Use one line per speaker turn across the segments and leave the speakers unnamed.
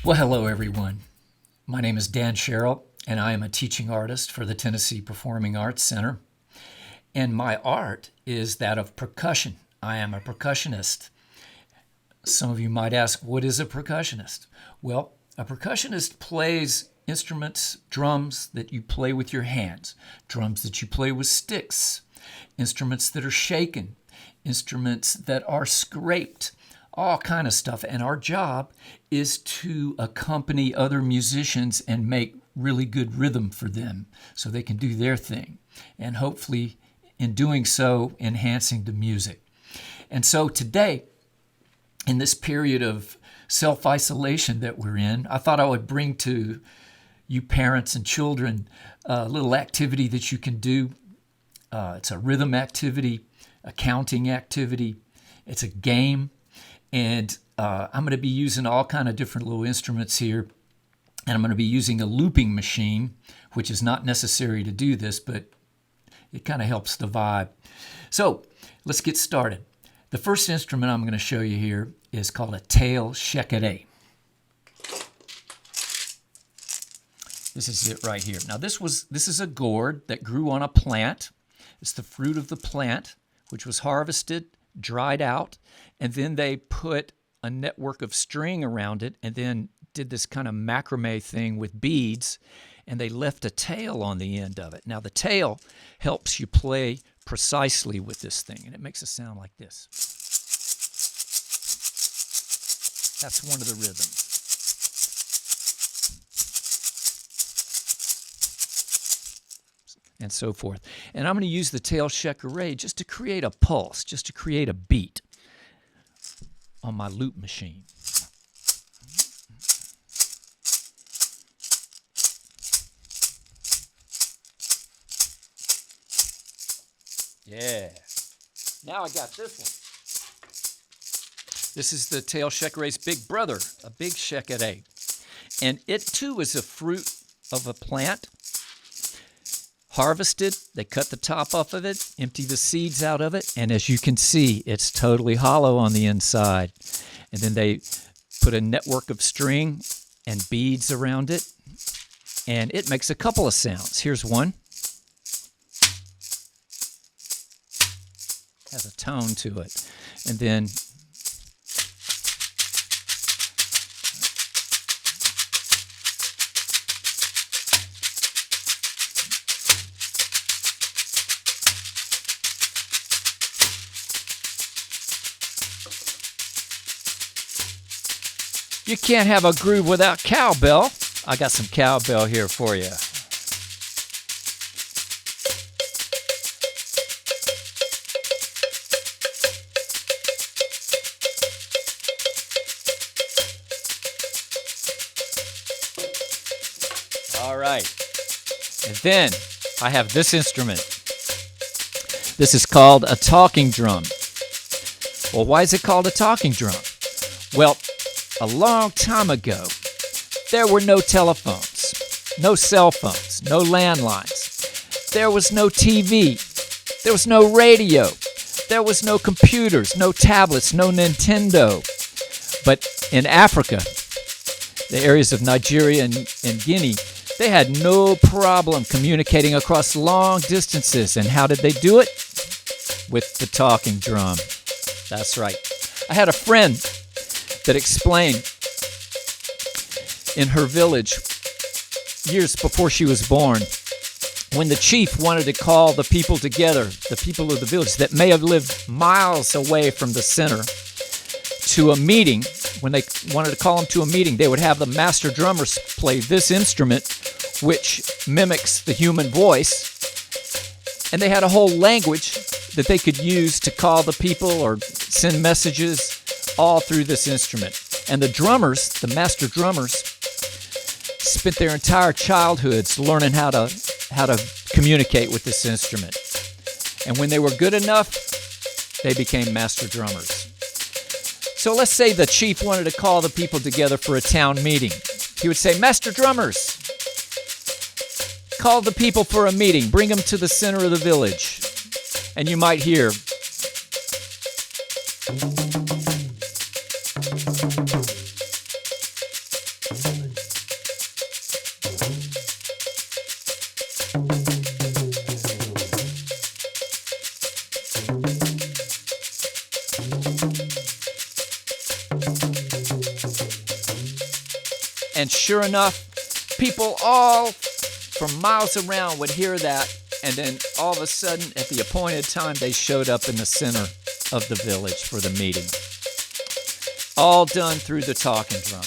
Well, hello, everyone. My name is Dan Sherrill, and I am a teaching artist for the Tennessee Performing Arts Center. And my art is that of percussion. I am a percussionist. Some of you might ask, what is a percussionist? Well, a percussionist plays instruments, drums that you play with your hands, drums that you play with sticks, instruments that are shaken, instruments that are scraped, all kind of stuff. And our job is to accompany other musicians and make really good rhythm for them so they can do their thing. And hopefully, in doing so, enhancing the music. And so today, in this period of self-isolation that we're in, I thought I would bring to you parents and children a little activity that you can do. It's a rhythm activity, a counting activity. It's a game. And I'm going to be using all kind of different little instruments here. And I'm going to be using a looping machine, which is not necessary to do this, but it kind of helps the vibe. So let's get started. The first instrument I'm going to show you here is called a tail shekere. This is it right here. Now this is a gourd that grew on a plant. It's the fruit of the plant, which was harvested, dried out, and then they put a network of string around it and then did this kind of macrame thing with beads, and they left a tail on the end of it. Now the tail helps you play precisely with this thing, and it makes a sound like this. That's one of the rhythms. And so forth. And I'm going to use the tail shekere just to create a pulse, just to create a beat on my loop machine. Yeah. Now I got this one. This is the tail shekere's big brother, a big shekere. And it too is a fruit of a plant. Harvested, they cut the top off of it, empty the seeds out of it, and as you can see, it's totally hollow on the inside. And then they put a network of string and beads around it, and it makes a couple of sounds. Here's one. Has a tone to it. And then you can't have a groove without cowbell. I got some cowbell here for you. All right. And then I have this instrument. This is called a talking drum. Well, why is it called a talking drum? Well, a long time ago, there were no telephones, no cell phones, no landlines. There was no TV. There was no radio. There was no computers, no tablets, no Nintendo. But in Africa, the areas of Nigeria and Guinea, they had no problem communicating across long distances. And how did they do it? With the talking drum. That's right. I had a friend that explained in her village years before she was born, when the chief wanted to call the people together, the people of the village that may have lived miles away from the center, to a meeting. When they wanted to call them to a meeting, they would have the master drummers play this instrument, which mimics the human voice, and they had a whole language that they could use to call the people or send messages all through this instrument. And the drummers, the master drummers, spent their entire childhoods learning how to communicate with this instrument. And when they were good enough, they became master drummers. So let's say the chief wanted to call the people together for a town meeting. He would say, "Master drummers, call the people for a meeting. Bring them to the center of the village." And you might hear And sure enough, people all from miles around would hear that, and then all of a sudden, at the appointed time, they showed up in the center of the village for the meeting. All done through the talking drum.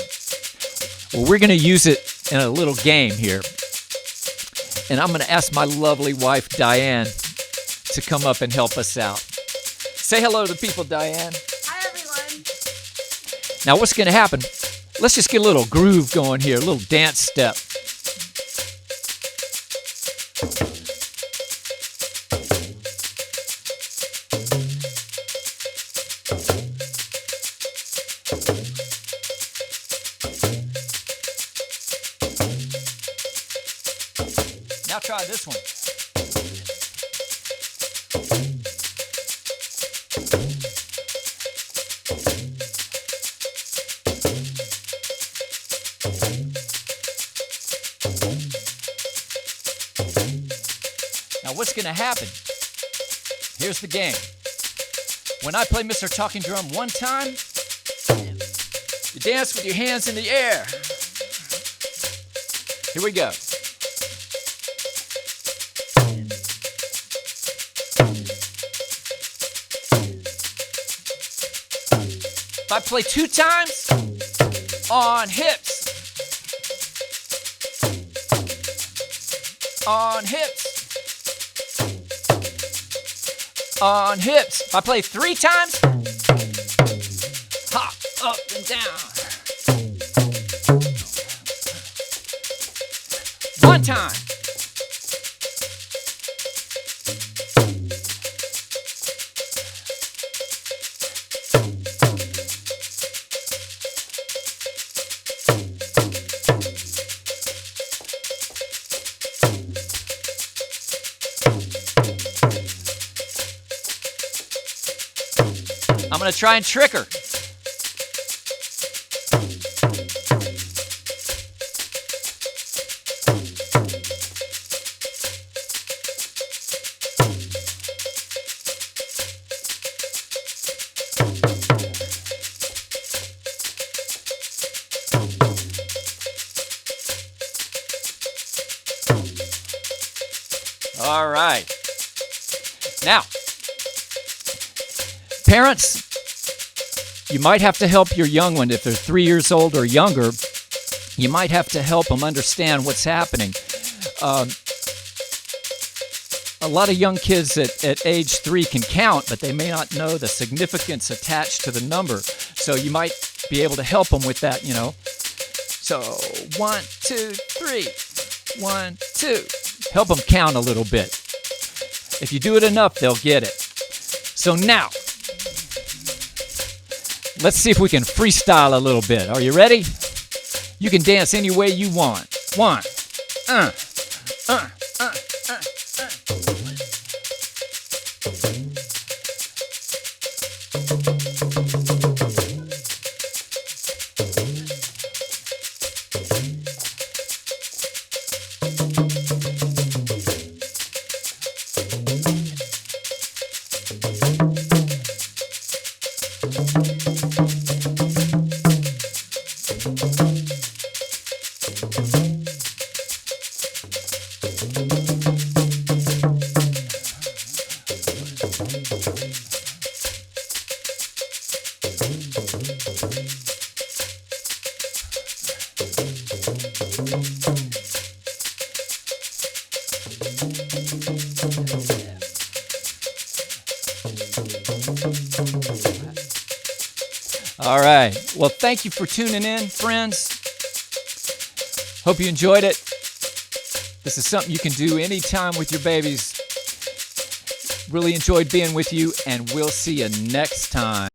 Well, we're going to use it in a little game here. And I'm going to ask my lovely wife, Diane, to come up and help us out. Say hello to the people, Diane.
Hi, everyone.
Now, what's going to happen? Let's just get a little groove going here, a little dance step. Now try this one. Now what's going to happen? Here's the game. When I play Mr. Talking Drum one time, you dance with your hands in the air. Here we go. If I play 2 times, on hips. On hips. On hips. If I play 3 times, hop up and down. 1 time. I'm going to try and trick her. All right. Now, parents, you might have to help your young one if they're 3 years old or younger. You might have to help them understand what's happening. A lot of young kids at age 3 can count, but they may not know the significance attached to the number. So you might be able to help them with that, you know. So 1, 2, 3. 1, 2. Help them count a little bit. If you do it enough, they'll get it. So now, let's see if we can freestyle a little bit. Are you ready? You can dance any way you want. 1, All right. Well, thank you for tuning in, friends. Hope you enjoyed it. This is something you can do anytime with your babies. Really enjoyed being with you, and we'll see you next time.